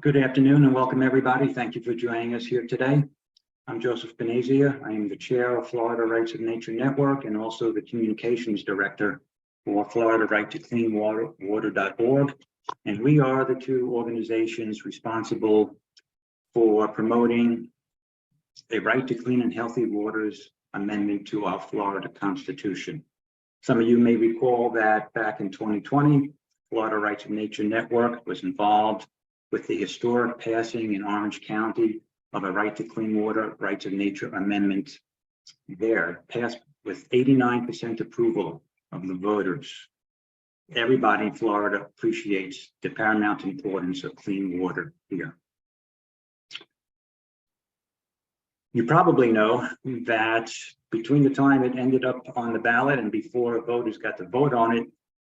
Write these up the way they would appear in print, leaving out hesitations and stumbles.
Good afternoon and welcome everybody. Thank you for joining us here today. I'm Joseph Benezia. I am the chair of Florida Rights of Nature Network and also the communications director for Florida Right to Clean Water.org. And we are the two organizations responsible for promoting a right to clean and healthy waters amendment to our Florida Constitution. Some of you may recall that back in 2020, Florida Rights of Nature Network was involved with the historic passing in Orange County of a right to clean water, rights of nature amendment there, passed with 89% approval of the voters. Everybody in Florida appreciates the paramount importance of clean water here. You probably know that between the time it ended up on the ballot and before voters got to vote on it,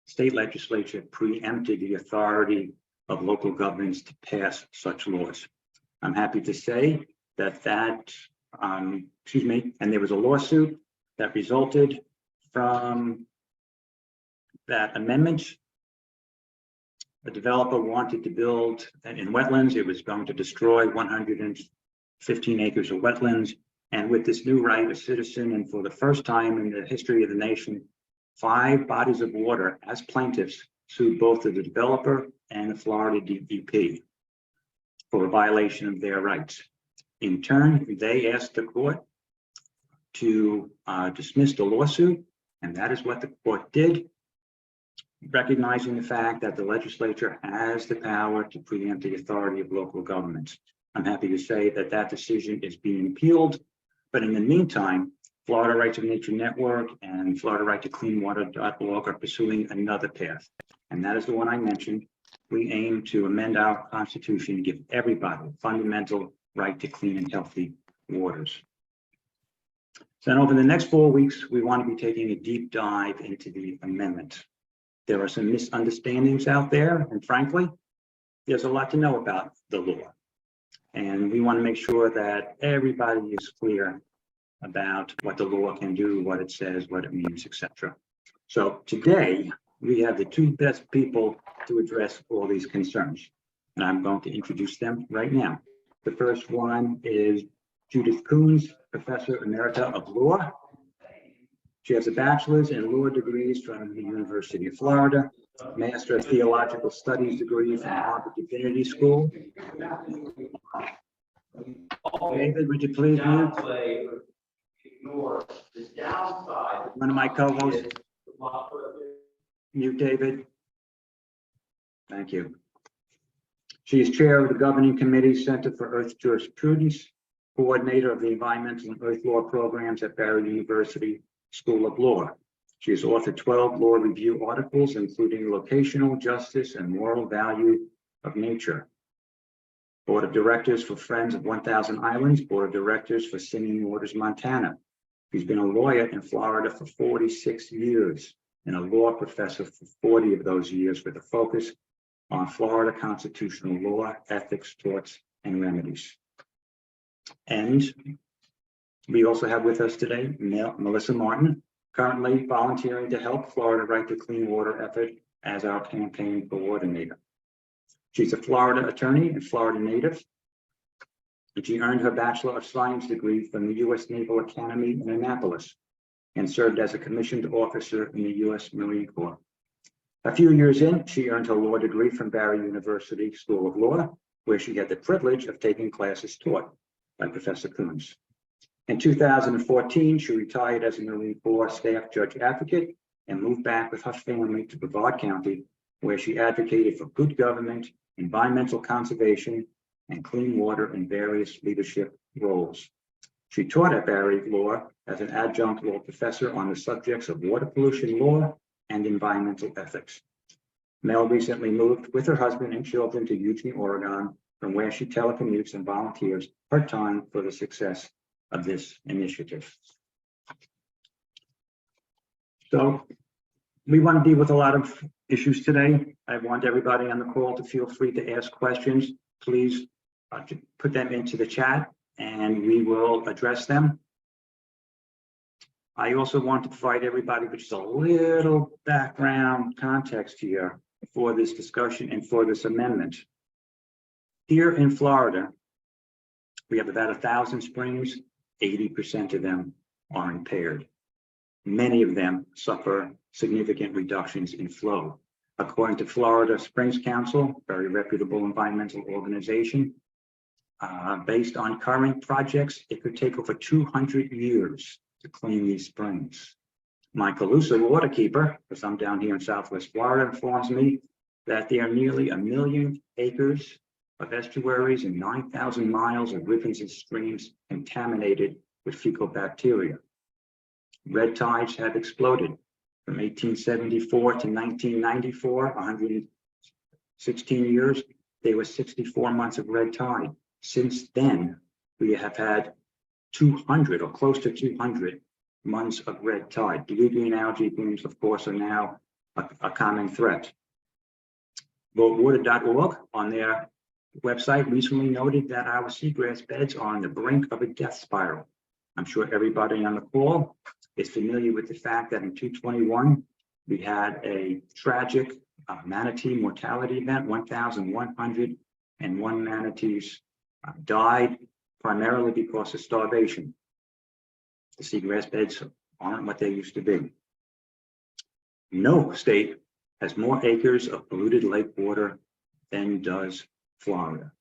state legislature preempted the authority of local governments to pass such laws. I'm happy to say that and there was a lawsuit that resulted from that amendment. A developer wanted to build in wetlands. It was going to destroy 115 acres of wetlands. And with this new right, a citizen, and for the first time in the history of the nation, 5 bodies of water as plaintiffs sued both the developer and the Florida DEP for a violation of their rights. In turn, they asked the court to dismiss the lawsuit, and that is what the court did, recognizing the fact that the legislature has the power to preempt the authority of local governments. I'm happy to say that that decision is being appealed, but in the meantime, Florida Rights of Nature Network and Florida Right to Clean Water.org are pursuing another path, and that is the one I mentioned. We aim to amend our Constitution to give everybody a fundamental right to clean and healthy waters. So over the next 4 weeks, we want to be taking a deep dive into the amendment. There are some misunderstandings out there, and frankly, there's a lot to know about the law. And we want to make sure that everybody is clear about what the law can do, what it says, what it means, etc. So today, we have the 2 best people to address all these concerns, and I'm going to introduce them right now. The first one is Judith Coons, Professor Emerita of Law. She has a bachelor's and law degrees from the University of Florida, Master of Theological Studies degree from Harvard Divinity School. David, would you please mute? One of my co-hosts. Mute David. Thank you. She is chair of the Governing Committee Center for Earth Jurisprudence, coordinator of the Environmental and Earth Law programs at Barry University School of Law. She has authored 12 law review articles, including Locational Justice and Moral Value of Nature. Board of Directors for Friends of 1000 Islands, Board of Directors for Singing Waters, Montana. She's been a lawyer in Florida for 46 years and a law professor for 40 of those years with a focus on Florida constitutional law, ethics, torts, and remedies. And we also have with us today Melissa Martin, currently volunteering to help Florida Right to Clean Water effort as our campaign coordinator. She's a Florida attorney and Florida native. And she earned her Bachelor of Science degree from the U.S. Naval Academy in Annapolis and served as a commissioned officer in the U.S. Marine Corps. A few years in, she earned her law degree from Barry University School of Law, where she had the privilege of taking classes taught by Professor Coons. In 2014, she retired as a Marine Corps staff judge advocate and moved back with her family to Brevard County, where she advocated for good government, environmental conservation, and clean water in various leadership roles. She taught at Barry Law as an adjunct law professor on the subjects of water pollution law and environmental ethics. Mel recently moved with her husband and children to Eugene, Oregon, from where she telecommutes and volunteers part-time for the success of this initiative. So we want to deal with a lot of issues today. I want everybody on the call to feel free to ask questions. Please put them into the chat and we will address them. I also want to provide everybody with just a little background context here for this discussion and for this amendment. Here in Florida, we have about 1,000 springs. 80% of them are impaired. Many of them suffer significant reductions in flow. According to Florida Springs Council, very reputable environmental organization, based on current projects, it could take over 200 years to clean these springs. My Calusa waterkeeper, because I'm down here in Southwest Florida, informs me that there are nearly 1 million acres of estuaries and 9,000 miles of rivers and streams contaminated with fecal bacteria. Red tides have exploded from 1874 to 1994, 116 years. There were 64 months of red tide. Since then, we have had 200 or close to 200 months of red tide. Blue-green algae blooms, of course, are now a common threat. VoteWater.org on their website recently noted that our seagrass beds are on the brink of a death spiral. I'm sure everybody on the call is familiar with the fact that in 2021, we had a tragic manatee mortality event. 1,101 manatees died primarily because of starvation. The seagrass beds aren't what they used to be. No state has more acres of polluted lake water than does Florida.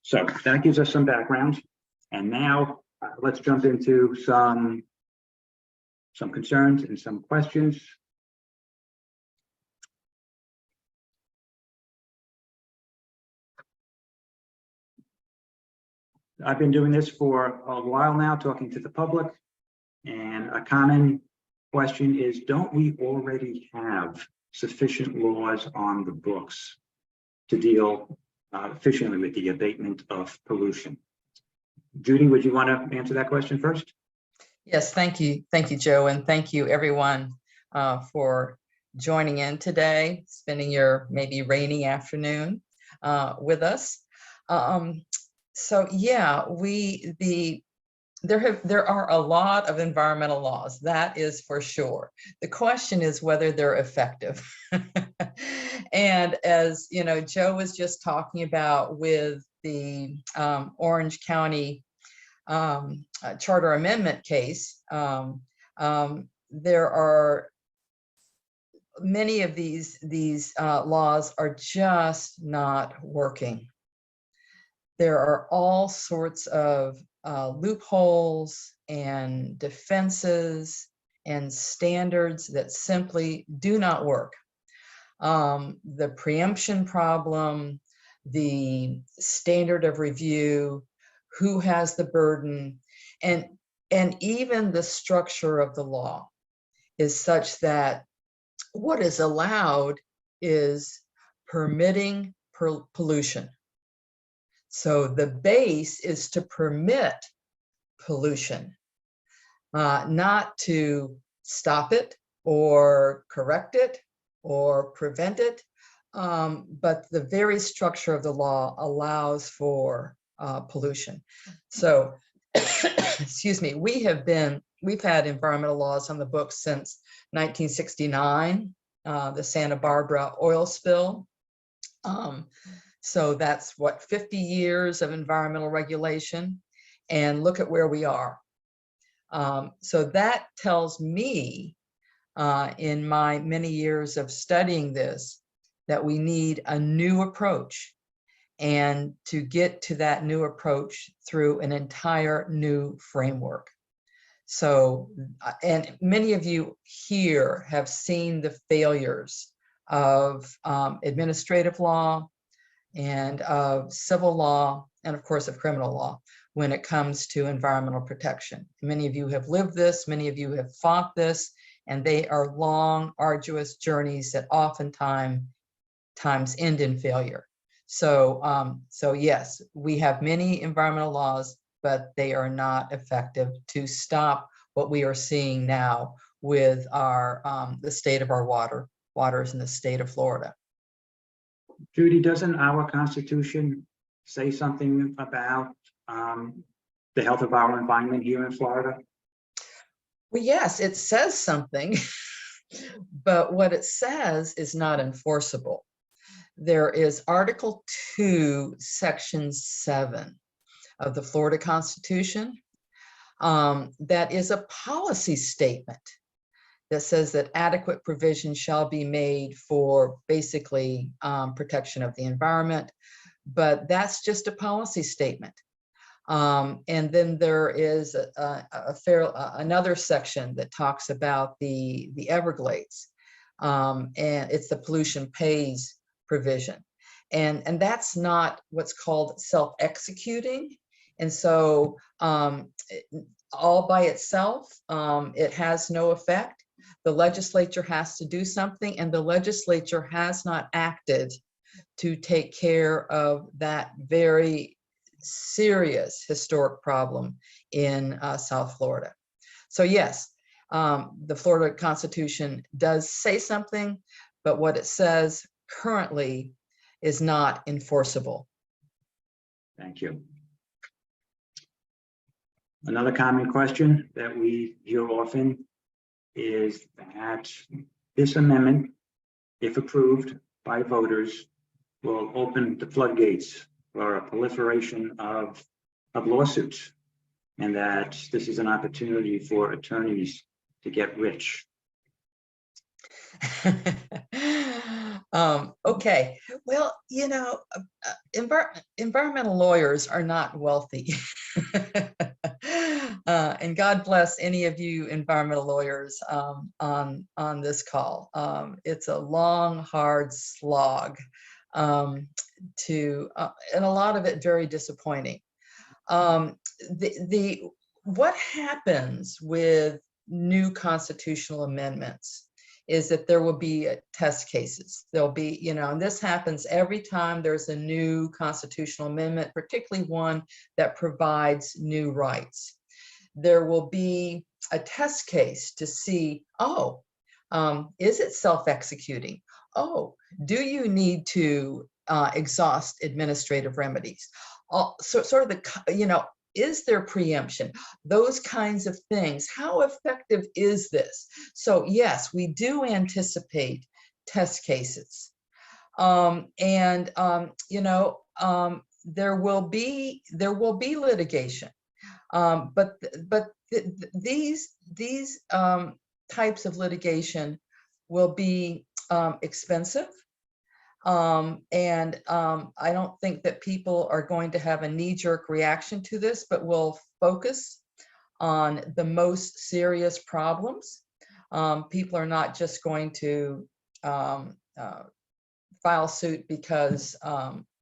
So that gives us some background. And now let's jump into some concerns and some questions. I've been doing this for a while now, talking to the public, and a common question is, don't we already have sufficient laws on the books to deal efficiently with the abatement of pollution? Judy, would you want to answer that question first? Yes, thank you. Thank you, Joe. And thank you everyone for joining in today, spending your maybe rainy afternoon with us. So yeah, there are a lot of environmental laws, that is for sure. The question is whether they're effective. And as you know, Joe was just talking about with the Orange County Charter Amendment case, there are many of these laws are just not working. There are all sorts of loopholes and defenses and standards that simply do not work. The preemption problem, the standard of review, who has the burden, and even the structure of the law is such that what is allowed is permitting pollution. So the base is to permit pollution, not to stop it or correct it or prevent it. But the very structure of the law allows for pollution. So, excuse me, we've had environmental laws on the books since 1969, the Santa Barbara oil spill. So that's what, 50 years of environmental regulation, and look at where we are. So that tells me, in my many years of studying this, that we need a new approach, and to get to that new approach through an entire new framework. So, and many of you here have seen the failures of administrative law and of civil law, and of course of criminal law, when it comes to environmental protection. Many of you have lived this, many of you have fought this, and they are long, arduous journeys that oftentimes end in failure. So, so yes, we have many environmental laws, but they are not effective to stop what we are seeing now with our the state of our waters in the state of Florida. Judy, doesn't our Constitution say something about the health of our environment here in Florida? Well, yes, it says something, But what it says is not enforceable. There is Article 2, Section 7 of the Florida Constitution. That is a policy statement that says that adequate provision shall be made for basically protection of the environment, but that's just a policy statement. And then there is another section that talks about the Everglades, and it's the pollution pays provision, and that's not what's called self-executing. And so all by itself, it has no effect. The legislature has to do something, and the legislature has not acted to take care of that very serious historic problem in South Florida. So yes, the Florida Constitution does say something, but what it says currently is not enforceable. Thank you. Another common question that we hear often is that this amendment, if approved by voters, will open the floodgates for a proliferation of lawsuits, and that this is an opportunity for attorneys to get rich. Okay, well, you know, environmental lawyers are not wealthy. And God bless any of you environmental lawyers on this call. It's a long, hard slog, and a lot of it very disappointing. What happens with new constitutional amendments is that there will be test cases. There'll be, you know, and this happens every time there's a new constitutional amendment, particularly one that provides new rights. There will be a test case to see, oh, is it self-executing? Oh, do you need to exhaust administrative remedies? So sort of the, you know, is there preemption? Those kinds of things. How effective is this? So yes, we do anticipate test cases. You know, there will be litigation. But these types of litigation will be expensive. I don't think that people are going to have a knee-jerk reaction to this, but will focus on the most serious problems. People are not just going to file suit because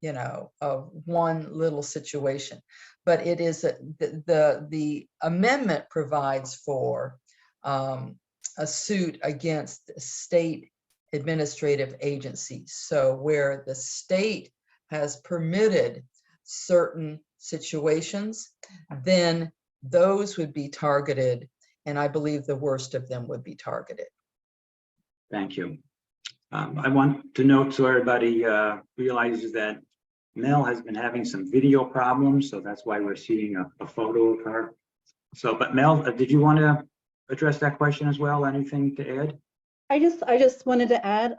you know, of one little situation, but it is the amendment provides for a suit against state administrative agencies. So where the state has permitted certain situations, then those would be targeted, and I believe the worst of them would be targeted. Thank you. I want to note so everybody realizes that Mel has been having some video problems, so that's why we're seeing a photo of her. So, but Mel, did you want to address that question as well? Anything to add? I just wanted to add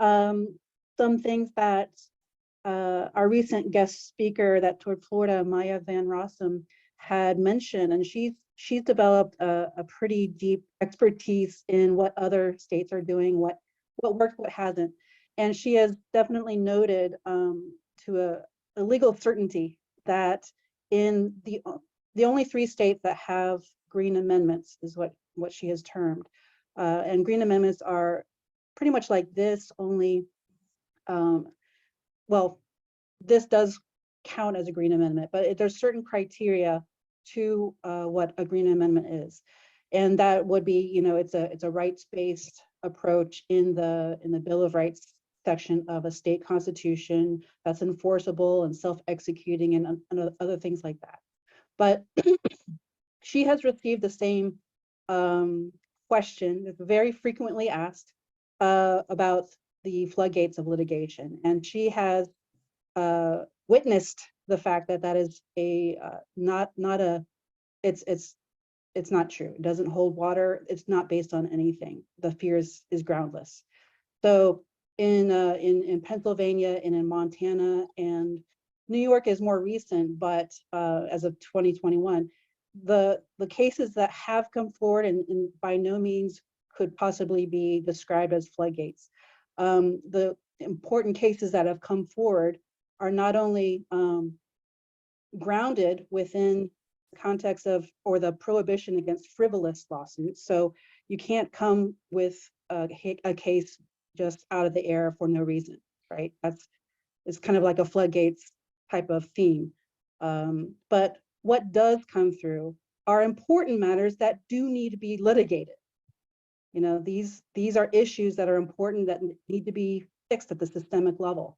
some things that our recent guest speaker that toured Florida, Maya Van Rossum, had mentioned, and she's developed a pretty deep expertise in what other states are doing, what works, what hasn't, and she has definitely noted to a legal certainty that in the only 3 states that have green amendments is what she has termed, and green amendments are pretty much like this, only, well, this does count as a green amendment, but there's certain criteria to what a green amendment is. And that would be, you know, it's a rights-based approach in the Bill of Rights section of a state constitution that's enforceable and self-executing and other things like that. But she has received the same question, very frequently asked, about the floodgates of litigation, and she has witnessed the fact that that is a it's it's not true. It doesn't hold water. It's not based on anything. The fear is groundless. So in Pennsylvania and in Montana, and New York is more recent, but as of 2021, the cases that have come forward and by no means could possibly be described as floodgates. The important cases that have come forward are not only grounded within the context of, or the prohibition against frivolous lawsuits. So you can't come with a case just out of the air for no reason, right? It's kind of like a floodgates type of theme. But what does come through are important matters that do need to be litigated. You know, these are issues that are important that need to be fixed at the systemic level.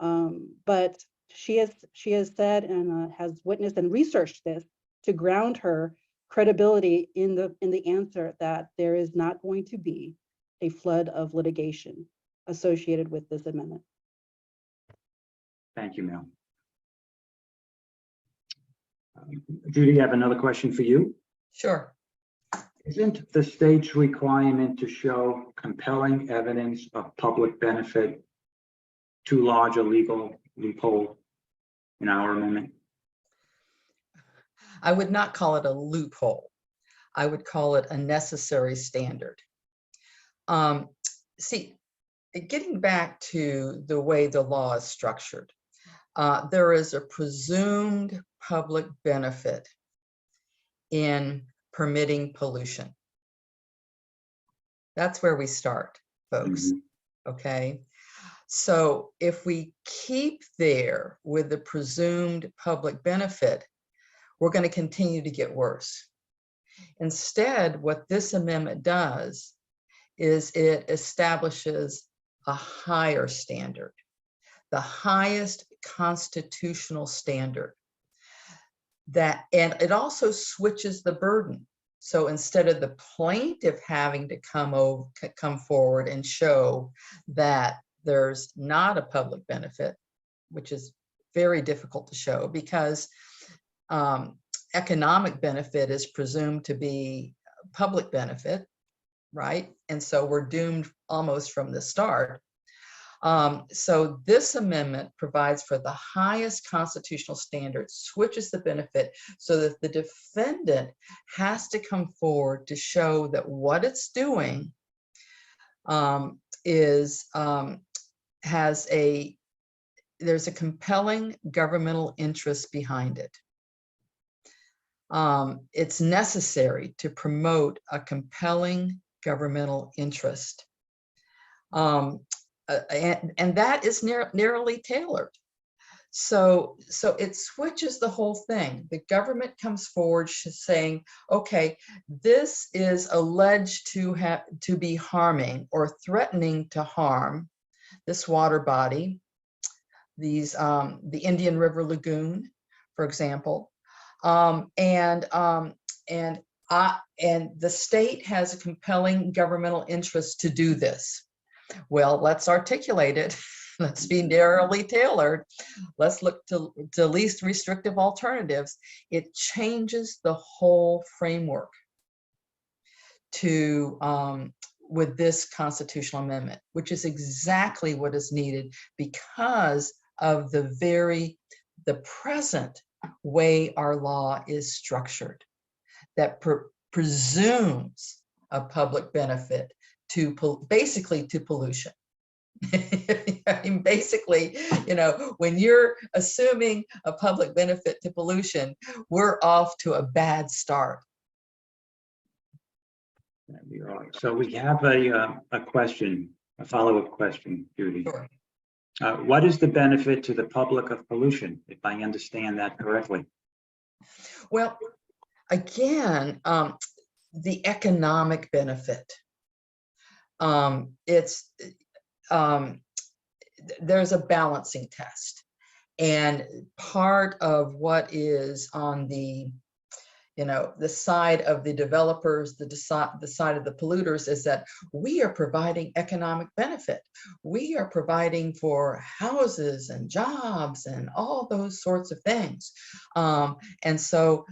But she has said and has witnessed and researched this to ground her credibility in the answer that there is not going to be a flood of litigation associated with this amendment. Thank you, Mel. Judy, I have another question for you. Sure. Isn't the state's requirement to show compelling evidence of public benefit too large a legal loophole in our amendment? I would not call it a loophole. I would call it a necessary standard. See, getting back to the way the law is structured, there is a presumed public benefit in permitting pollution. That's where we start, folks. Okay. So if we keep there with the presumed public benefit, we're going to continue to get worse. Instead, what this amendment does is it establishes a higher standard, the highest constitutional standard. And it also switches the burden. So instead of the plaintiff having to come forward and show that there's not a public benefit, which is very difficult to show because economic benefit is presumed to be public benefit, right? And so we're doomed almost from the start. So this amendment provides for the highest constitutional standard, switches the benefit so that the defendant has to come forward to show that what it's doing there's a compelling governmental interest behind it. It's necessary to promote a compelling governmental interest. And that is narrowly tailored. So it switches the whole thing. The government comes forward saying, okay, this is alleged to be harming or threatening to harm this water body, the Indian River Lagoon, for example, and the state has a compelling governmental interest to do this. Well, let's articulate it. Let's be narrowly tailored. Let's look to least restrictive alternatives. It changes the whole framework with this constitutional amendment, which is exactly what is needed because of the present way our law is structured, that presumes a public benefit basically to pollution. I mean, basically, you know, when you're assuming a public benefit to pollution, we're off to a bad start. So we have a question, a follow-up question, Judy. Sure. What is the benefit to the public of pollution, if I understand that correctly? Well, again, the economic benefit. There's a balancing test, and part of what is on the side of the developers, the side of the polluters, is that we are providing economic benefit. We are providing for houses and jobs and all those sorts of things. And so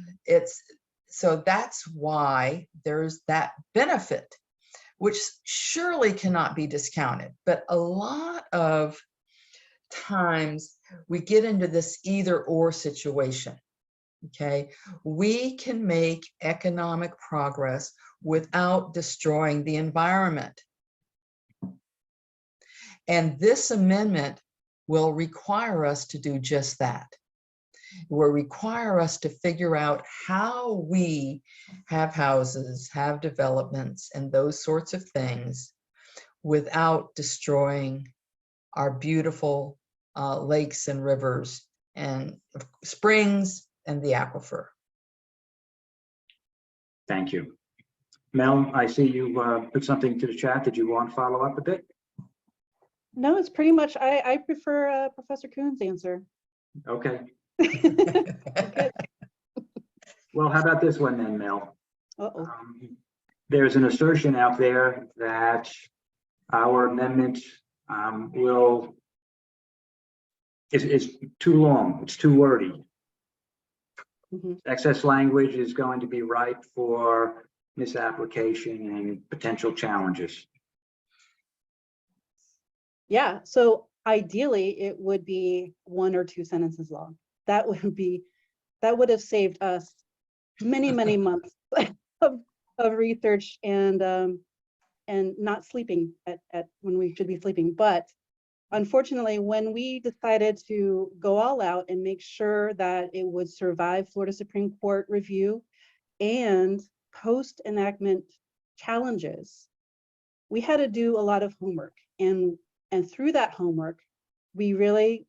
So that's why there's that benefit, which surely cannot be discounted. But a lot of times we get into this either or situation. Okay, we can make economic progress without destroying the environment. And this amendment will require us to do just that. It will require us to figure out how we have houses, have developments, and those sorts of things without destroying our beautiful lakes and rivers and springs and the aquifer. Thank you. Mel, I see you put something to the chat. Did you want to follow up a bit? No, it's pretty much, I prefer Professor Kuhn's answer. Okay. Well, how about this one then, Mel? Uh-oh. There's an assertion out there that our amendment is too long. It's too wordy. Mhm. Excess language is going to be ripe for misapplication and potential challenges. Yeah, so ideally it would be 1 or 2 sentences long. That would have saved us many, many months of research and not sleeping at when we should be sleeping. But unfortunately, when we decided to go all out and make sure that it would survive Florida Supreme Court review and post-enactment challenges, we had to do a lot of homework. And through that homework, we really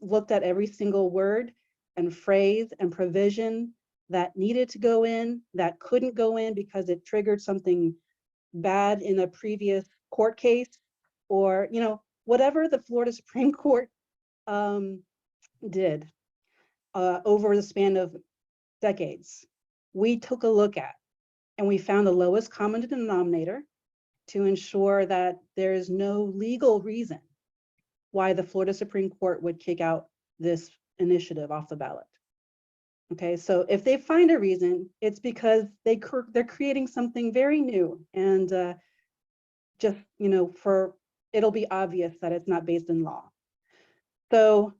looked at every single word and phrase and provision that needed to go in, that couldn't go in because it triggered something bad in a previous court case, or whatever the Florida Supreme Court did over the span of decades. We took a look at, and we found the lowest common denominator to ensure that there is no legal reason why the Florida Supreme Court would kick out this initiative off the ballot. Okay, so if they find a reason, it's because they're creating something very new, and just it'll be obvious that it's not based in law. So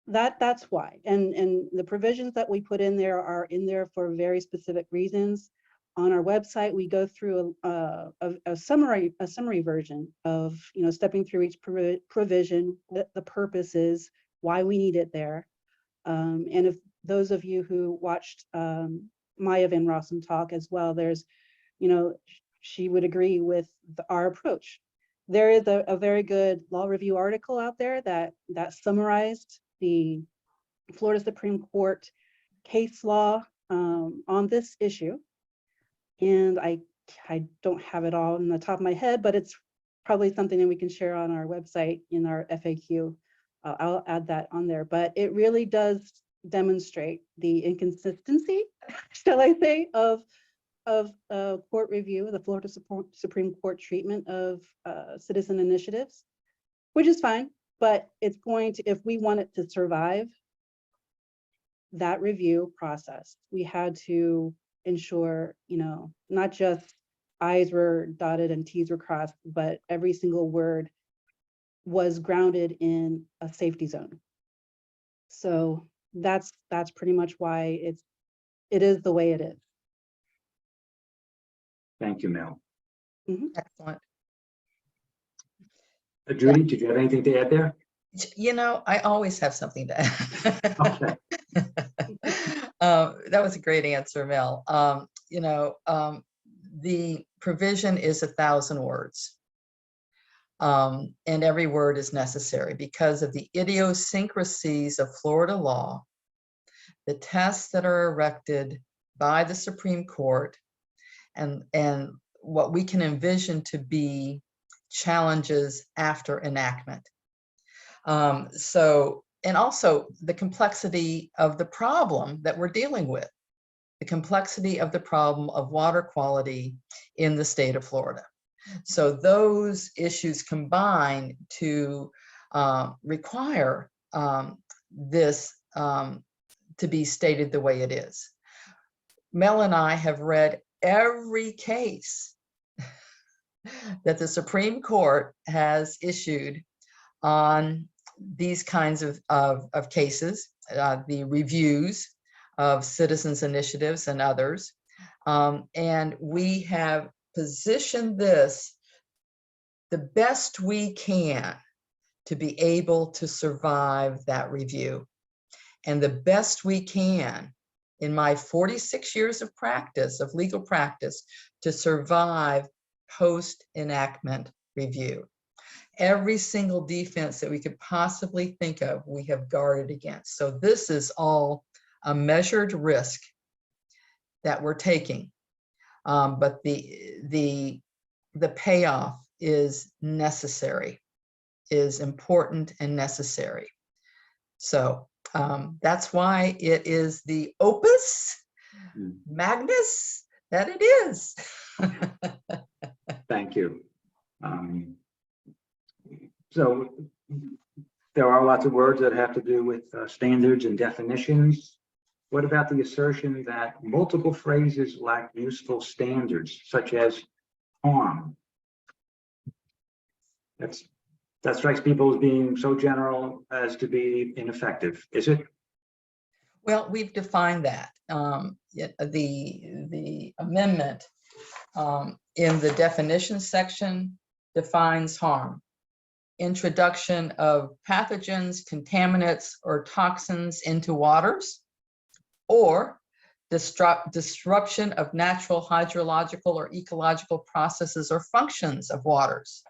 that's why, and the provisions that we put in there are in there for very specific reasons. On our website, we go through a summary version of stepping through each provision, what the purpose is, why we need it there. And if those of you who watched Maya Van Rossum talk as well, there's, she would agree with our approach. There is a very good law review article out there that summarized the Florida Supreme Court case law on this issue. And I don't have it all in the top of my head, but it's probably something that we can share on our website in our FAQ. I'll add that on there, but it really does demonstrate the inconsistency, shall I say, of court review, the Florida Supreme Court treatment of citizen initiatives, which is fine, but it's going to, if we want it to survive that review process, we had to ensure, not just I's were dotted and T's were crossed, but every single word was grounded in a safety zone. So that's pretty much why it is the way it is. Thank you, Mel. Excellent. Judy, did you have anything to add there? I always have something to add. Okay. That was a great answer, Mel. The provision is 1,000 words. And every word is necessary because of the idiosyncrasies of Florida law, the tests that are erected by the Supreme Court, and what we can envision to be challenges after enactment. And also the complexity of the problem that we're dealing with, the complexity of the problem of water quality in the state of Florida. So those issues combine to require this to be stated the way it is. Mel and I have read every case that the Supreme Court has issued on these kinds of cases, the reviews of citizens' initiatives and others. And we have positioned this the best we can to be able to survive that review. And the best we can in my 46 years of practice, of legal practice, to survive post-enactment review. Every single defense that we could possibly think of, we have guarded against. So this is all a measured risk that we're taking. But the payoff is necessary, is important and necessary. So that's why it is the opus magnus that it is. Thank you. So there are lots of words that have to do with standards and definitions. What about the assertion that multiple phrases lack useful standards, such as harm? That strikes people as being so general as to be ineffective, is it? Well, we've defined that. The amendment in the definition section defines harm. Introduction of pathogens, contaminants, or toxins into waters, or disruption of natural hydrological or ecological processes or functions of waters.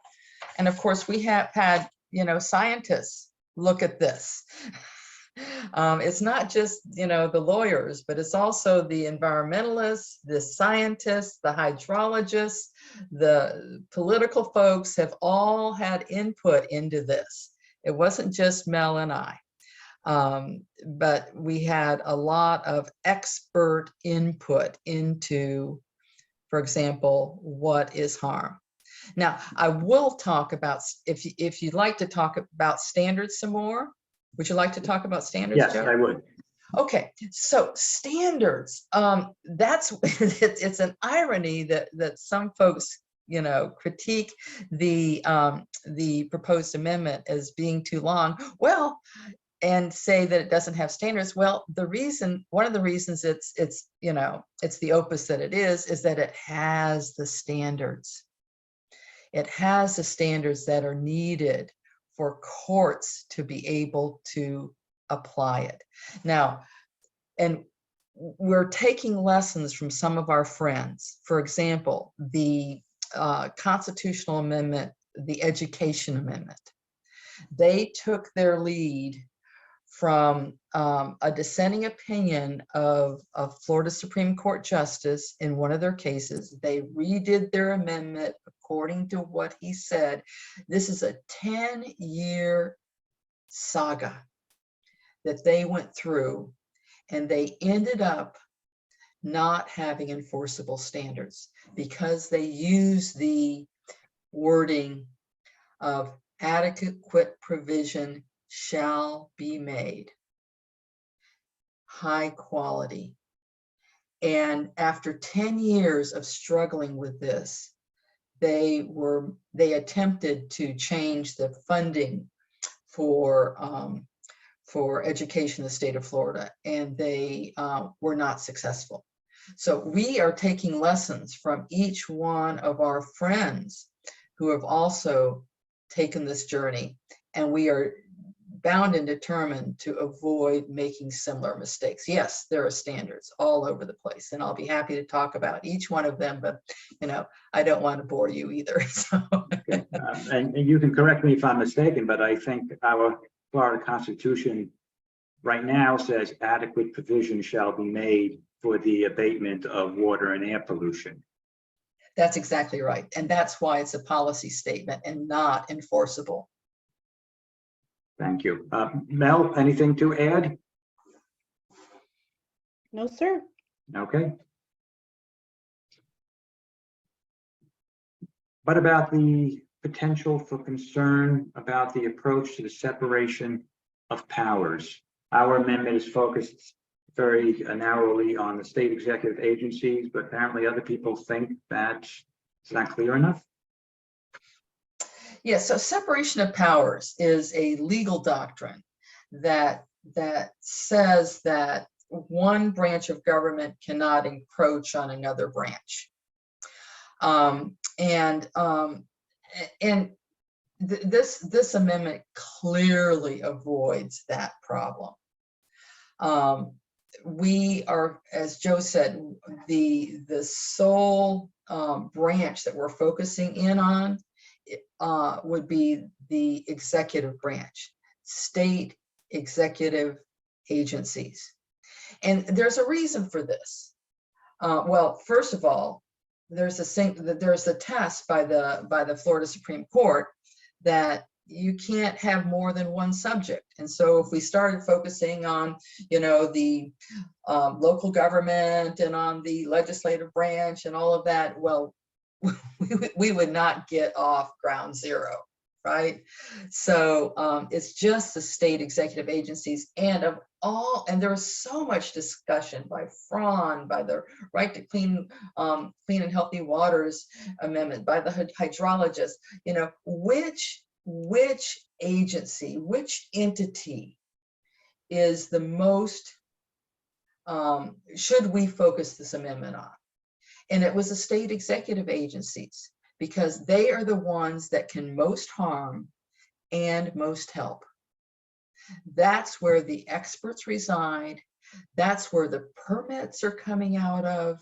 And of course, we have had, scientists look at this. It's not just, the lawyers, but it's also the environmentalists, the scientists, the hydrologists, the political folks have all had input into this. It wasn't just Mel and I, but we had a lot of expert input into, for example, what is harm. Now, I will talk about, if you'd like to talk about standards some more. Would you like to talk about standards? Yes, Joe? I would. Okay, so standards, it's an irony that some folks, critique the proposed amendment as being too long. Well, and say that it doesn't have standards. Well, one of the reasons it's the opus that it is that it has the standards. It has the standards that are needed for courts to be able to apply it. Now, and we're taking lessons from some of our friends. For example, the constitutional amendment, the education amendment. They took their lead from a dissenting opinion of a Florida Supreme Court justice in one of their cases. They redid their amendment according to what he said. This is a 10-year saga that they went through, and they ended up not having enforceable standards because they used the wording of adequate provision shall be made, high quality. And after 10 years of struggling with this, they attempted to change the funding for education in the state of Florida, and they were not successful. So we are taking lessons from each one of our friends who have also taken this journey, and we are bound and determined to avoid making similar mistakes. Yes, there are standards all over the place, and I'll be happy to talk about each one of them, but I don't want to bore you either. So. Okay. And you can correct me if I'm mistaken, but I think our Florida Constitution right now says adequate provision shall be made for the abatement of water and air pollution. That's exactly right. And that's why it's a policy statement and not enforceable. Thank you. Mel, anything to add? No, sir. Okay. What about the potential for concern about the approach to the separation of powers? Our amendment is focused very narrowly on the state executive agencies, but apparently other people think that it's not clear enough. Yeah, so separation of powers is a legal doctrine that says that one branch of government cannot encroach on another branch. This amendment clearly avoids that problem. We are, as Joe said, the sole branch that we're focusing in on would be the executive branch, state executive agencies. And there's a reason for this. Well, first of all, there's a test by the Florida Supreme Court that you can't have more than one subject. And so if we started focusing on, the local government and on the legislative branch and all of that, well, we would not get off ground zero, right? So it's just the state executive agencies, and there was so much discussion by Fraun, by the Right to Clean and Healthy Waters Amendment, by the hydrologists, which agency, which entity is the most, should we focus this amendment on? And it was the state executive agencies, because they are the ones that can most harm and most help. That's where the experts reside. That's where the permits are coming out of.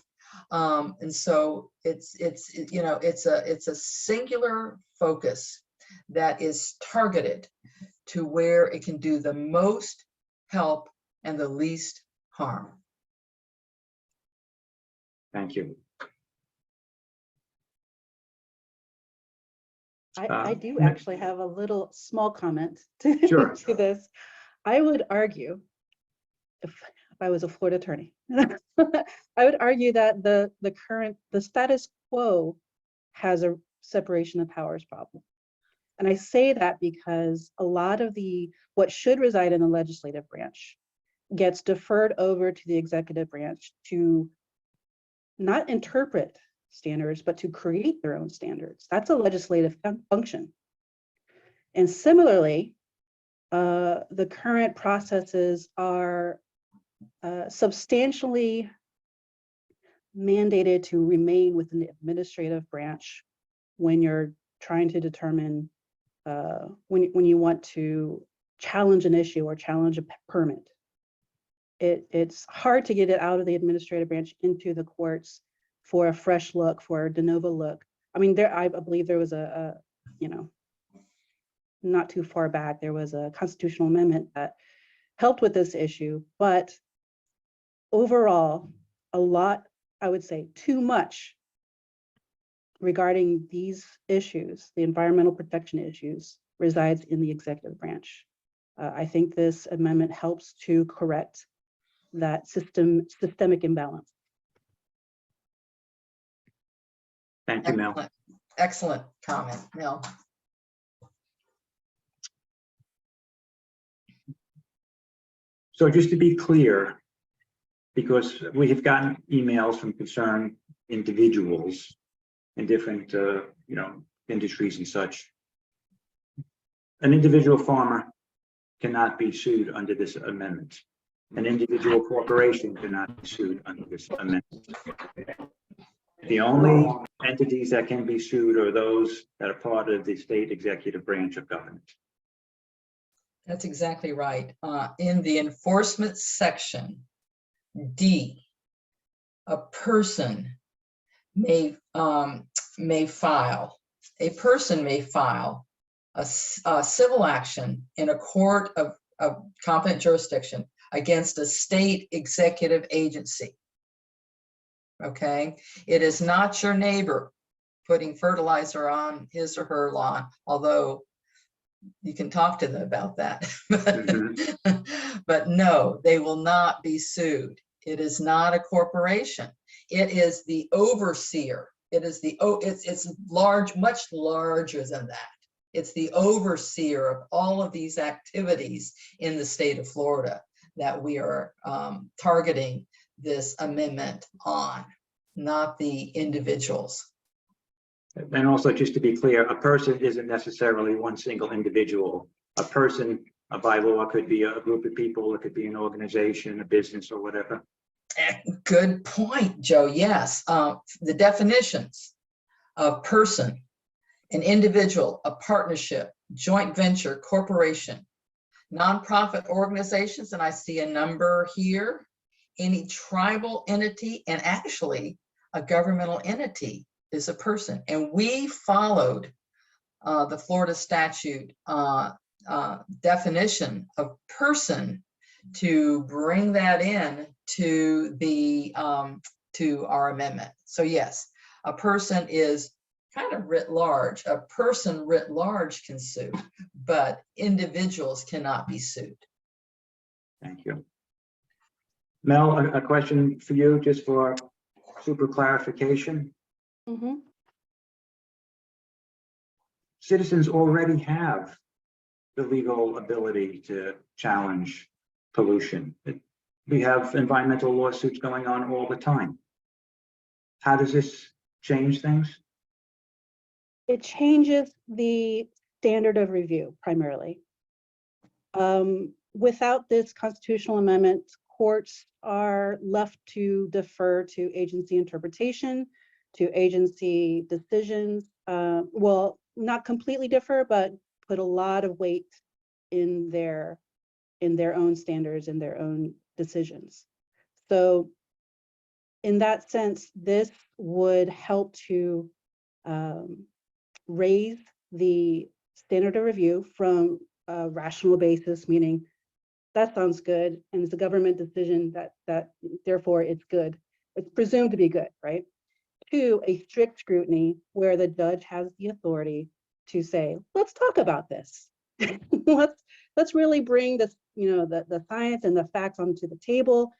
And so it's a singular focus that is targeted to where it can do the most help and the least harm. Thank you. I do actually have a little small comment to, Sure. to this. I would argue, if I was a Florida attorney, I would argue that the status quo has a separation of powers problem. And I say that because a lot of what should reside in the legislative branch gets deferred over to the executive branch to not interpret standards, but to create their own standards. That's a legislative function. And similarly, the current processes are substantially mandated to remain within the administrative branch when you're trying to determine when you want to challenge an issue or challenge a permit. It's hard to get it out of the administrative branch into the courts for a fresh look, for a de novo look. I mean, I believe there was not too far back, there was a constitutional amendment that helped with this issue, but overall, a lot, I would say too much, regarding these issues, the environmental protection issues, resides in the executive branch. I think this amendment helps to correct that systemic imbalance. Thank you, Mel. Excellent comment, Mel. So just to be clear, because we have gotten emails from concerned individuals in different, industries and such. An individual farmer cannot be sued under this amendment. An individual corporation cannot be sued under this amendment. The only entities that can be sued are those that are part of the state executive branch of government. That's exactly right. In the enforcement section, D, a person may file a civil action in a court of competent jurisdiction against a state executive agency. Okay, it is not your neighbor putting fertilizer on his or her lawn, although you can talk to them about that. But no, they will not be sued. It is not a corporation. It is the overseer. It is it's large, much larger than that. It's the overseer of all of these activities in the state of Florida that we are targeting this amendment on, not the individuals. And also, just to be clear, a person isn't necessarily one single individual. A person, by law, could be a group of people, it could be an organization, a business, or whatever. Good point, Joe. Yes, the definitions of person, an individual, a partnership, joint venture, corporation, nonprofit organizations, and I see a number here, any tribal entity, and actually a governmental entity is a person. And we followed the Florida statute definition of person to bring that in to the to our amendment. So yes, a person is kind of writ large. A person writ large can sue, but individuals cannot be sued. Thank you. Mel, a question for you, just for super clarification. Mhm. Citizens already have the legal ability to challenge pollution. We have environmental lawsuits going on all the time. How does this change things? It changes the standard of review primarily. Without this constitutional amendment, courts are left to defer to agency interpretation, to agency decisions. Well, not completely differ, but put a lot of weight in their own standards and their own decisions. So in that sense, this would help to raise the standard of review from a rational basis, meaning that sounds good and it's a government decision that therefore it's good. It's presumed to be good, right? To a strict scrutiny where the judge has the authority to say, let's talk about this. let's really bring this, the science and the facts onto the table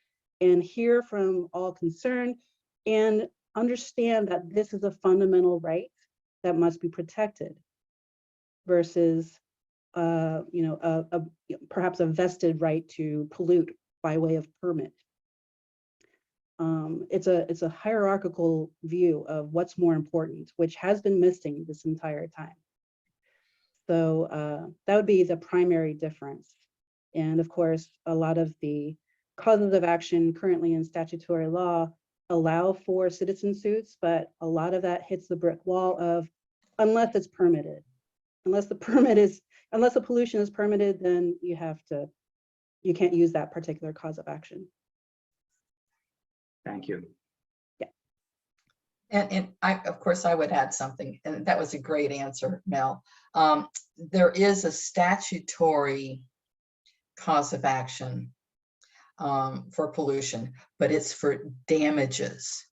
and hear from all concerned and understand that this is a fundamental right that must be protected versus perhaps a vested right to pollute by way of permit. It's a hierarchical view of what's more important, which has been missing this entire time. So that would be the primary difference. And of course, a lot of the causes of action currently in statutory law allow for citizen suits, but a lot of that hits the brick wall of unless it's permitted. Unless the pollution is permitted, then you can't use that particular cause of action. Thank you. Yeah. And of course, I would add something, and that was a great answer, Mel. There is a statutory cause of action for pollution, but it's for damages.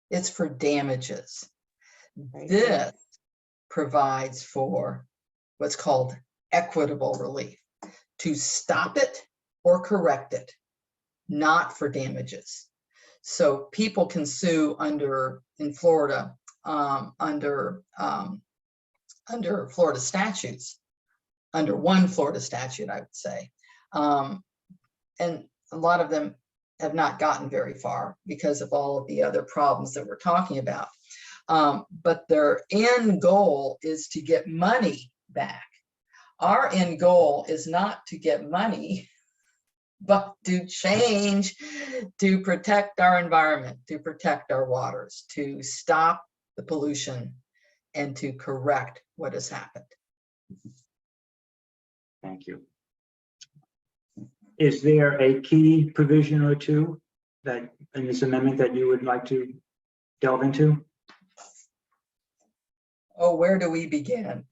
It's for damages. Right. This provides for what's called equitable relief, to stop it or correct it, not for damages. So people can sue in Florida under Florida statutes, under one Florida statute, I would say. And a lot of them have not gotten very far because of all of the other problems that we're talking about. But their end goal is to get money back. Our end goal is not to get money, but to change, to protect our environment, to protect our waters, to stop the pollution, and to correct what has happened. Thank you. Is there a key provision or two that in this amendment that you would like to delve into? Oh, where do we begin?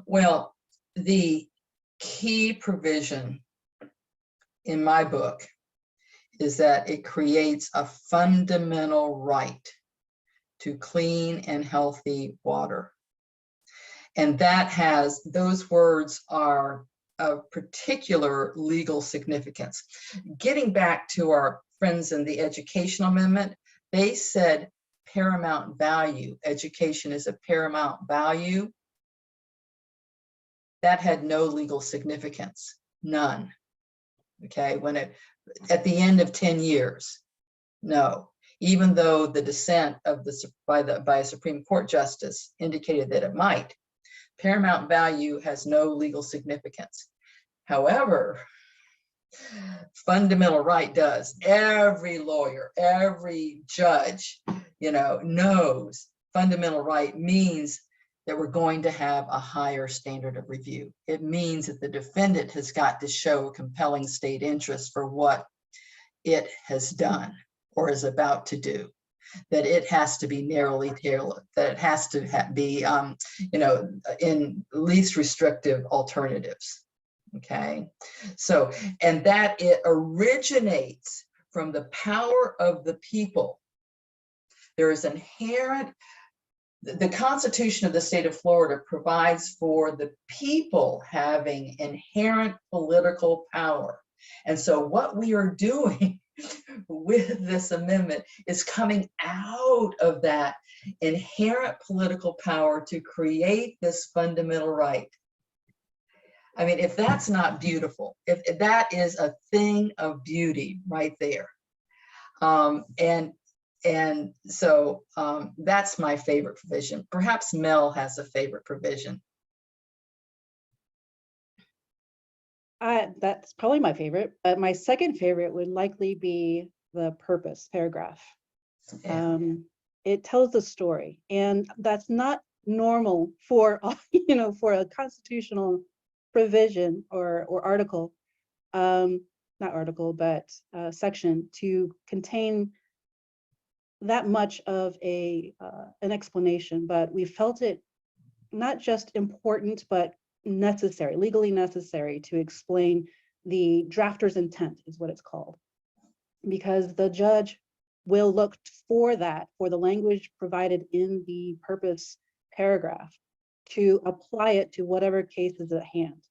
Well, the key provision in my book is that it creates a fundamental right to clean and healthy water. And those words are of particular legal significance. Getting back to our friends in the Educational Amendment, they said paramount value. Education is a paramount value. that had no legal significance, none. Okay, when it, at the end of 10 years, no. Even though the dissent of by a Supreme Court justice indicated that it might, paramount value has no legal significance. However, fundamental right does. Every lawyer, every judge, knows fundamental right means that we're going to have a higher standard of review. It means that the defendant has got to show a compelling state interest for what it has done or is about to do, that it has to be narrowly tailored, that it has to be, in least restrictive alternatives. Okay, so, and that it originates from the power of the people. There is inherent, the Constitution of the state of Florida provides for the people having inherent political power. And so what we are doing with this amendment is coming out of that inherent political power to create this fundamental right. I mean, if that's not beautiful, if that is a thing of beauty right there. And so that's my favorite provision. Perhaps Mel has a favorite provision. That's probably my favorite, but my second favorite would likely be the purpose paragraph. Yeah. It tells the story, and that's not normal for, for a constitutional provision or article, not article, but section to contain that much of an explanation. But we felt it not just important, but necessary, legally necessary to explain the drafter's intent is what it's called, because the judge will look for that, for the language provided in the purpose paragraph to apply it to whatever case is at hand.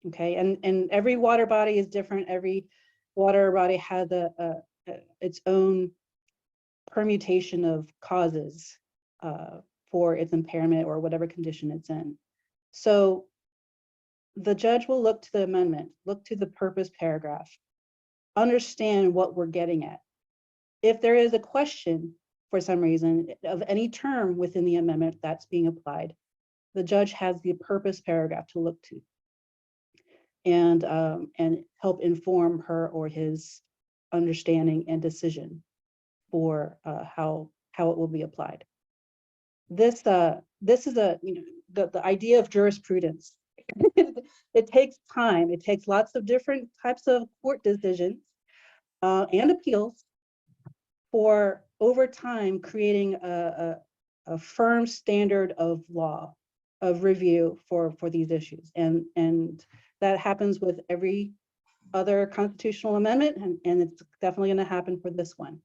Okay, and every water body is different. Every water body has its own permutation of causes for its impairment or whatever condition it's in. So the judge will look to the amendment, look to the purpose paragraph, understand what we're getting at. If there is a question for some reason of any term within the amendment that's being applied, the judge has the purpose paragraph to look to and help inform her or his understanding and decision for how it will be applied. This is the idea of jurisprudence. It takes time. It takes lots of different types of court decisions and appeals for over time creating a firm standard of law of review for these issues, and that happens with every other constitutional amendment, and it's definitely going to happen for this one.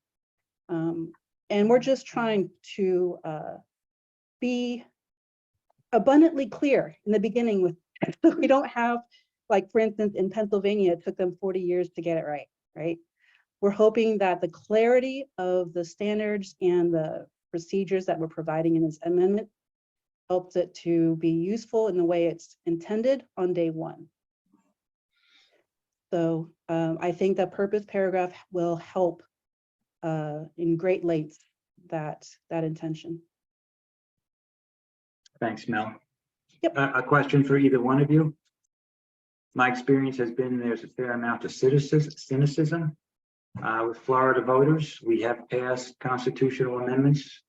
And we're just trying to be abundantly clear in the beginning with, so we don't have, like, for instance, in Pennsylvania, it took them 40 years to get it right? We're hoping that the clarity of the standards and the procedures that we're providing in this amendment helps it to be useful in the way it's intended on day one. So I think that purpose paragraph will help in great lengths that intention. Thanks, Mel. Yep. A question for either one of you. My experience has been there's a fair amount of cynicism with Florida voters. We have passed constitutional amendments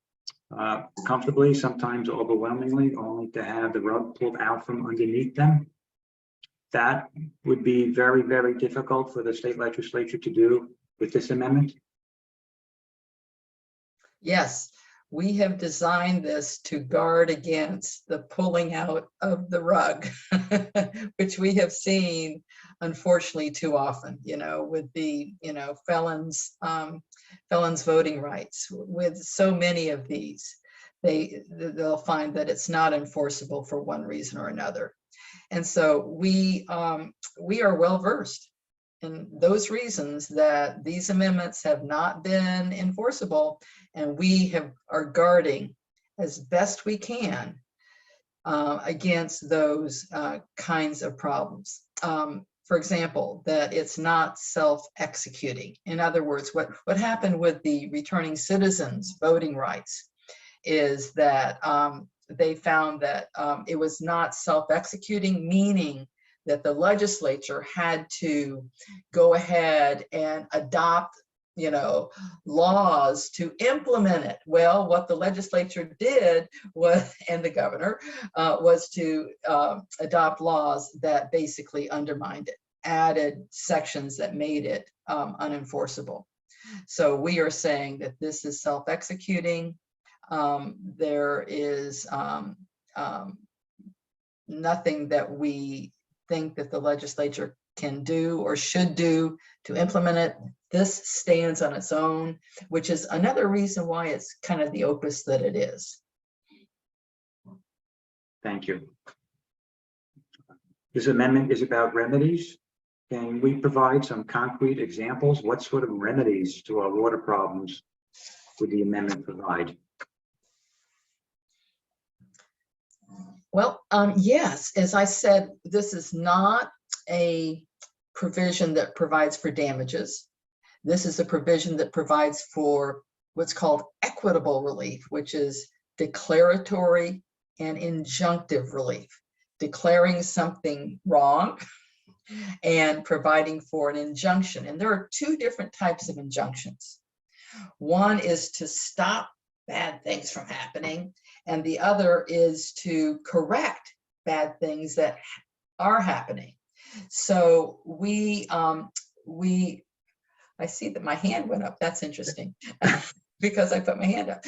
comfortably, sometimes overwhelmingly, only to have the rug pulled out from underneath them. That would be very, very difficult for the state legislature to do with this amendment. Yes, we have designed this to guard against the pulling out of the rug, which we have seen, unfortunately, too often, with the, felons voting rights. With so many of these, they'll find that it's not enforceable for one reason or another. And so we are well versed in those reasons that these amendments have not been enforceable, and we are guarding as best we can against those kinds of problems. For example, that it's not self-executing. In other words, what happened with the returning citizens' voting rights is that they found that it was not self-executing, meaning that the legislature had to go ahead and adopt, you know, laws to implement it. Well, what the legislature did was, and the governor, was to adopt laws that basically undermined it, added sections that made it unenforceable. So we are saying that this is self-executing. There is nothing that we think that the legislature can do or should do to implement it. This stands on its own, which is another reason why it's kind of the opus that it is. Thank you. This amendment is about remedies. Can we provide some concrete examples? What sort of remedies to our water problems would the amendment provide? Well, yes, as I said, this is not a provision that provides for damages. This is a provision that provides for what's called equitable relief, which is declaratory and injunctive relief, declaring something wrong and providing for an injunction. And there are two different types of injunctions. One is to stop bad things from happening, and the other is to correct bad things that are happening. So I see that my hand went up. That's interesting. Because I put my hand up.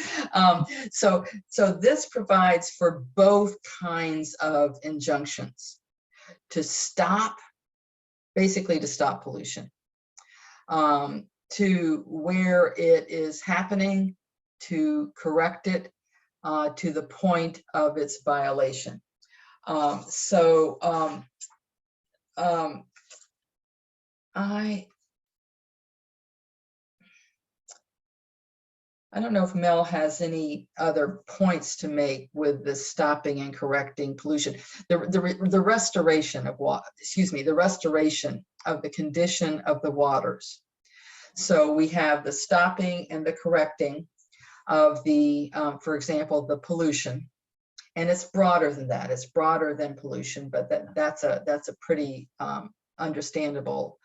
So this provides for both kinds of injunctions to stop, basically to stop pollution, to where it is happening, to correct it to the point of its violation. I don't know if Mel has any other points to make with the stopping and correcting pollution. The restoration of water, the restoration of the condition of the waters. So we have the stopping and the correcting of the, for example, the pollution. And it's broader than that. It's broader than pollution, but that's a pretty understandable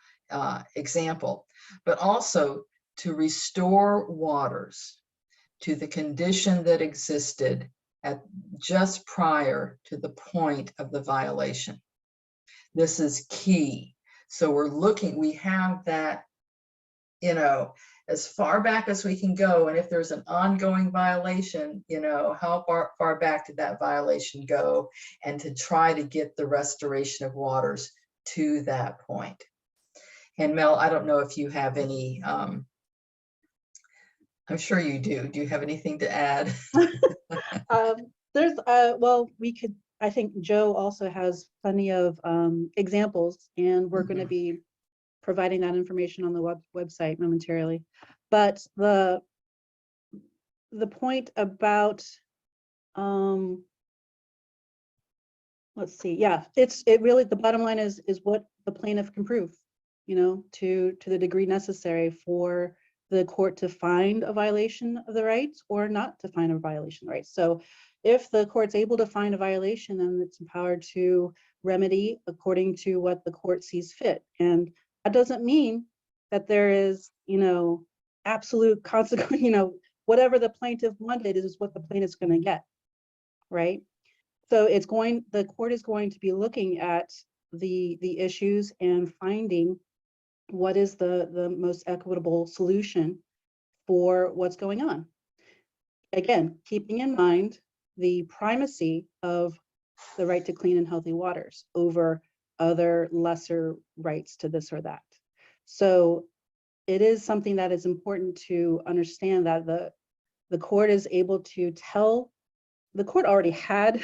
example. But also to restore waters to the condition that existed at just prior to the point of the violation. This is key. So we're looking, we have that, you know, as far back as we can go. And if there's an ongoing violation, you know, how far back did that violation go, and to try to get the restoration of waters to that point. And Mel, I don't know if you have any, I'm sure you do. Do you have anything to add? Well, we could, I think Joe also has plenty of examples, and we're going to be providing that information on the website momentarily. But the point about, let's see, yeah, it really, the bottom line is what the plaintiff can prove, you know, to the degree necessary for the court to find a violation of the rights or not to find a violation of the rights. So if the court's able to find a violation, then it's empowered to remedy according to what the court sees fit. And that doesn't mean that there is, you know, absolute consequence, you know, whatever the plaintiff wanted is what the plaintiff's going to get, right? So the court is going to be looking at the issues and finding what is the most equitable solution for what's going on. Again, keeping in mind the primacy of the right to clean and healthy waters over other lesser rights to this or that. So it is something that is important to understand, that the court is able to tell, the court already had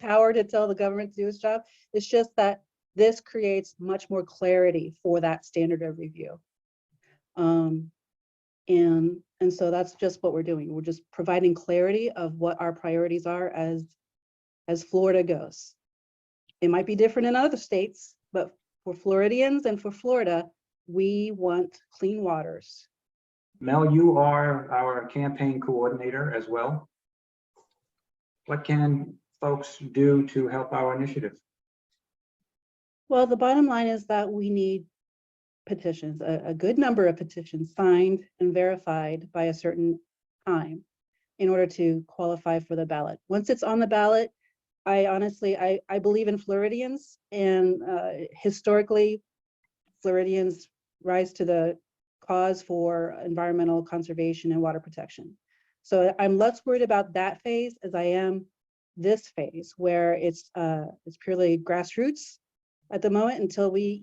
power to tell the government to do its job. It's just that this creates much more clarity for that standard of review. And so that's just what we're doing. We're just providing clarity of what our priorities are as as Florida goes. It might be different in other states, but for Floridians and for Florida, we want clean waters. Mel, you are our campaign coordinator as well. What can folks do to help our initiative? Well, the bottom line is that we need petitions, a good number of petitions signed and verified by a certain time in order to qualify for the ballot. Once it's on the ballot, I honestly believe in Floridians, and historically, Floridians rise to the cause for environmental conservation and water protection. So I'm less worried about that phase as I am this phase, where it's purely grassroots at the moment until we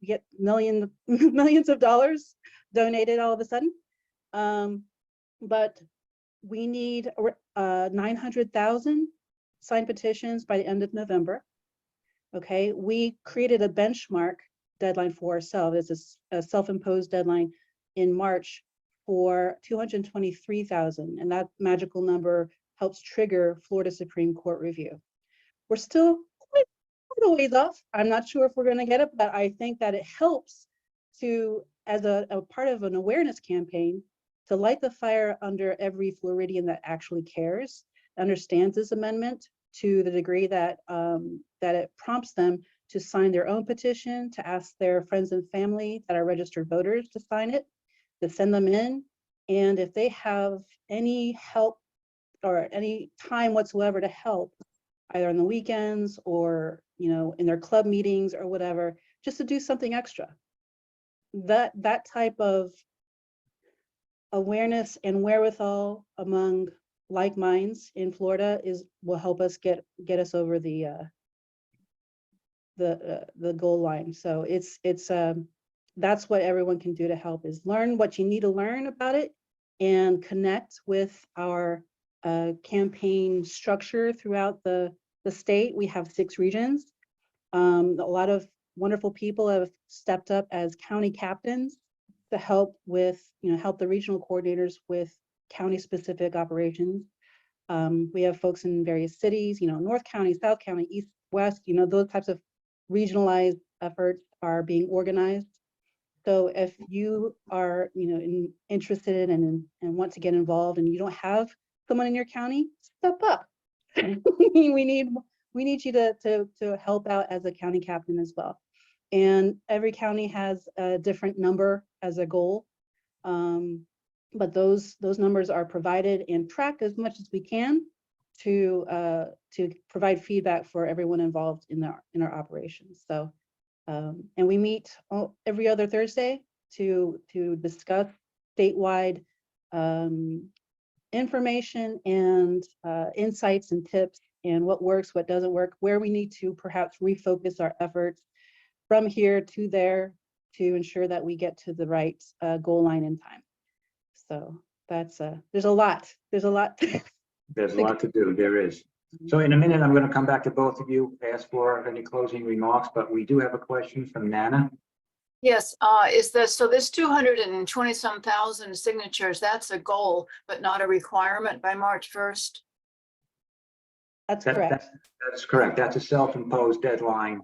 get millions of dollars donated all of a sudden. But we need 900,000 signed petitions by the end of November. Okay, we created a benchmark deadline for ourselves. It's a self-imposed deadline in March for 223,000, and that magical number helps trigger Florida Supreme Court review. We're still quite a ways off. I'm not sure if we're going to get it, but I think that it helps to, as a part of an awareness campaign, to light the fire under every Floridian that actually cares, understands this amendment to the degree that that it prompts them to sign their own petition, to ask their friends and family that are registered voters to sign it, to send them in. And if they have any help or any time whatsoever to help, either on the weekends or in their club meetings or whatever, just to do something extra. That type of awareness and wherewithal among like minds in Florida will help us get us over the goal line. So that's what everyone can do to help, is learn what you need to learn about it and connect with our campaign structure throughout the state. We have 6 regions. A lot of wonderful people have stepped up as county captains to help with, help the regional coordinators with county specific operations. We have folks in various cities, North County, South County, East, West, those types of regionalized efforts are being organized. So if you are, interested and want to get involved and you don't have someone in your county, step up. we need you to help out as a county captain as well. And every county has a different number as a goal. But those numbers are provided and tracked as much as we can to provide feedback for everyone involved in our operations. So, and we meet every other Thursday to discuss statewide information and insights and tips, and what works, what doesn't work, where we need to perhaps refocus our efforts from here to there to ensure that we get to the right goal line in time. So that's there's a lot there's a lot to do. There is. So in a minute, I'm going to come back to both of you, ask for any closing remarks, but we do have a question from Nana. Yes, so this 220-some thousand signatures, that's a goal, but not a requirement by March 1st? That's correct. That's correct. That's a self-imposed deadline.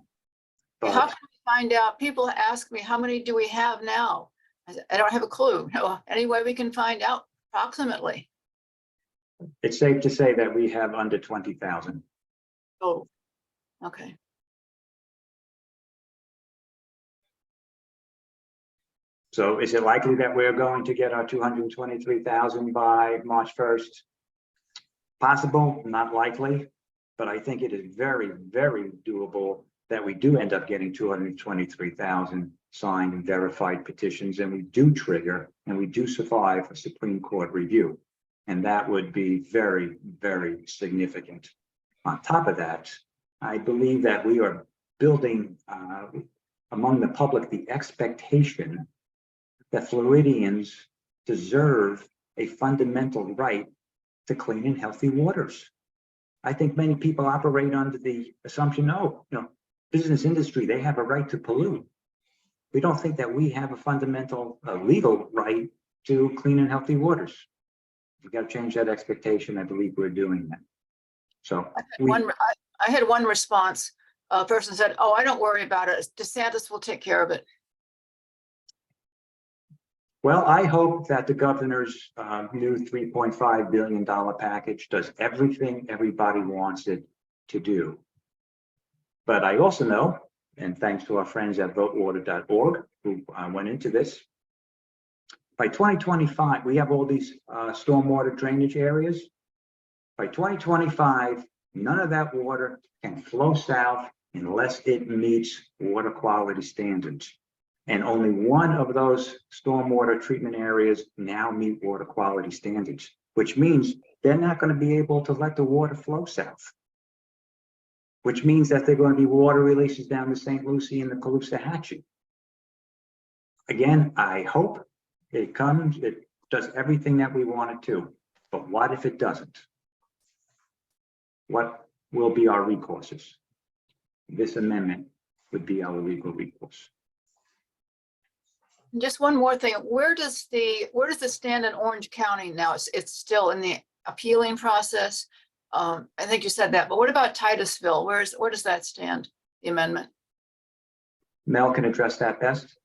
But How can we find out? People ask me, how many do we have now? I don't have a clue. No, any way we can find out approximately? it's safe to say that we have under 20,000. Oh, okay. So is it likely that we're going to get our 223,000 by March 1st? Possible, not likely, but I think it is very, very doable that we do end up getting 223,000 signed and verified petitions, and we do trigger and we do survive a Supreme Court review. And that would be very, very significant. On top of that, I believe that we are building among the public the expectation that Floridians deserve a fundamental right to clean and healthy waters. I think many people operate under the assumption, oh, business industry, they have a right to pollute. We don't think that we have a fundamental legal right to clean and healthy waters. We've got to change that expectation. I believe we're doing that. So I had one response. A person said, "Oh, I don't worry about it. DeSantis will take care of it." well, I hope that the governor's new $3.5 billion package does everything everybody wants it to do. But I also know, and thanks to our friends at votewater.org who went into this, by 2025, we have all these stormwater drainage areas. By 2025, none of that water can flow south unless it meets water quality standards. And only one of those stormwater treatment areas now meet water quality standards, which means they're not going to be able to let the water flow south. Which means that there are going to be water releases down the St. Lucie and the Caloosahatchee. Again, I hope it does everything that we want it to, but what if it doesn't? What will be our recourses? This amendment would be our legal recourse. Just one more thing. Where does this stand in Orange County now? It's still in the appealing process. I think you said that, but what about Titusville? Where does that stand, the amendment? Mel can address that best.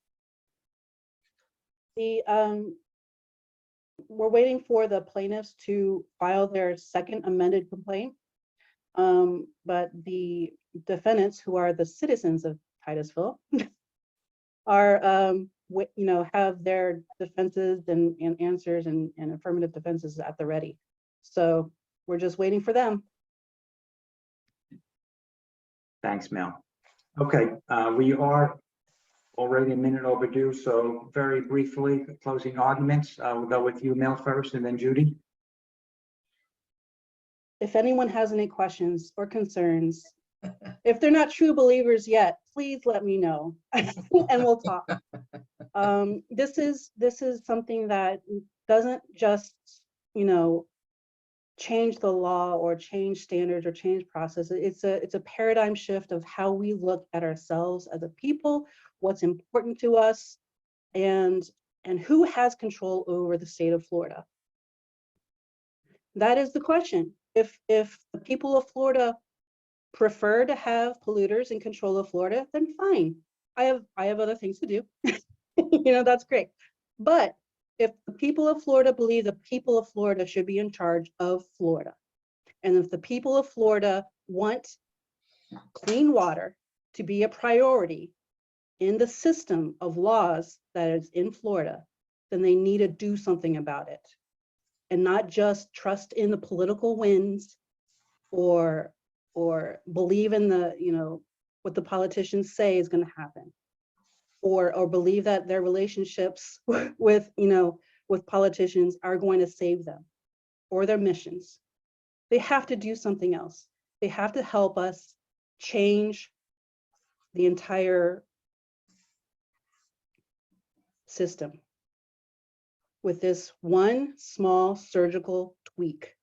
We're waiting for the plaintiffs to file their second amended complaint. But the defendants, who are the citizens of Titusville, are have their defenses and answers and affirmative defenses at the ready. So we're just waiting for them. Thanks, Mel. Okay, we are already a minute overdue, so very briefly, closing arguments. We'll go with you, Mel, first, and then Judy. If anyone has any questions or concerns, if they're not true believers yet, please let me know and we'll talk. This is something that doesn't just, change the law or change standards or change process. It's a paradigm shift of how we look at ourselves as a people, what's important to us, and who has control over the state of Florida. That is the question. If the people of Florida prefer to have polluters in control of Florida, then fine. I have other things to do. That's great. But if the people of Florida believe the people of Florida should be in charge of Florida, and if the people of Florida want clean water to be a priority in the system of laws that is in Florida, then they need to do something about it and not just trust in the political winds or believe in what the politicians say is going to happen. Or believe that their relationships with politicians are going to save them or their missions. They have to do something else. They have to help us change the entire system with this one small surgical tweak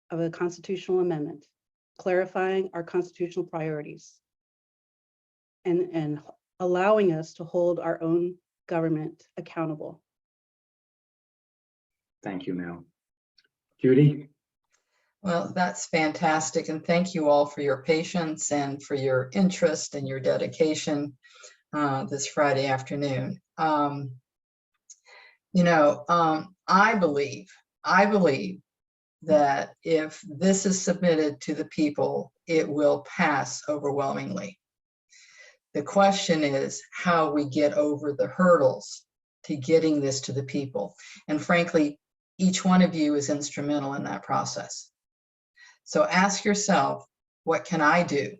of a constitutional amendment, clarifying our constitutional priorities and allowing us to hold our own government accountable. Thank you, Mel. Judy? Well, that's fantastic. And thank you all for your patience and for your interest and your dedication this Friday afternoon. I believe that if this is submitted to the people, it will pass overwhelmingly. The question is how we get over the hurdles to getting this to the people. And frankly, each one of you is instrumental in that process. So ask yourself, what can I do?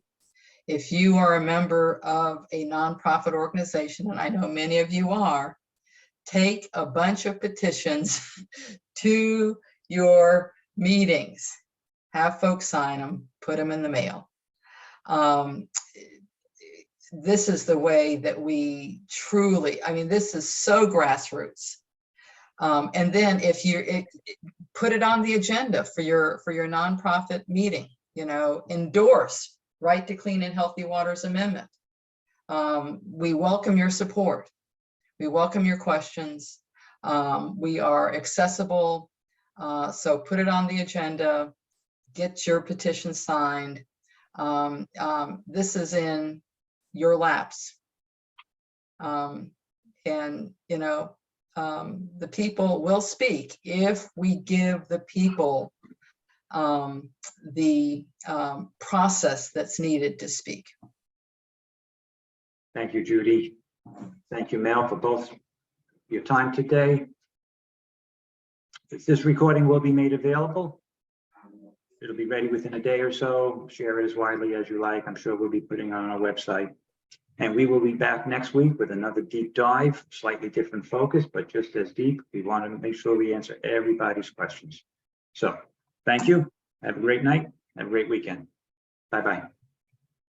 If you are a member of a nonprofit organization, and I know many of you are, take a bunch of petitions to your meetings, have folks sign them, put them in the mail. This is the way that we truly, this is so grassroots. And then if you put it on the agenda for your nonprofit meeting, endorse Right to Clean and Healthy Waters Amendment. We welcome your support. We welcome your questions. We are accessible. So put it on the agenda, get your petition signed. This is in your laps. And, you know, the people will speak if we give the people the process that's needed to speak. Thank you, Judy. Thank you, Mel, for both your time today. This recording will be made available. It'll be ready within a day or so. Share it as widely as you like. I'm sure we'll be putting it on our website. And we will be back next week with another deep dive, slightly different focus, but just as deep. We want to make sure we answer everybody's questions. So thank you. Have a great night. Have a great weekend. Bye-bye.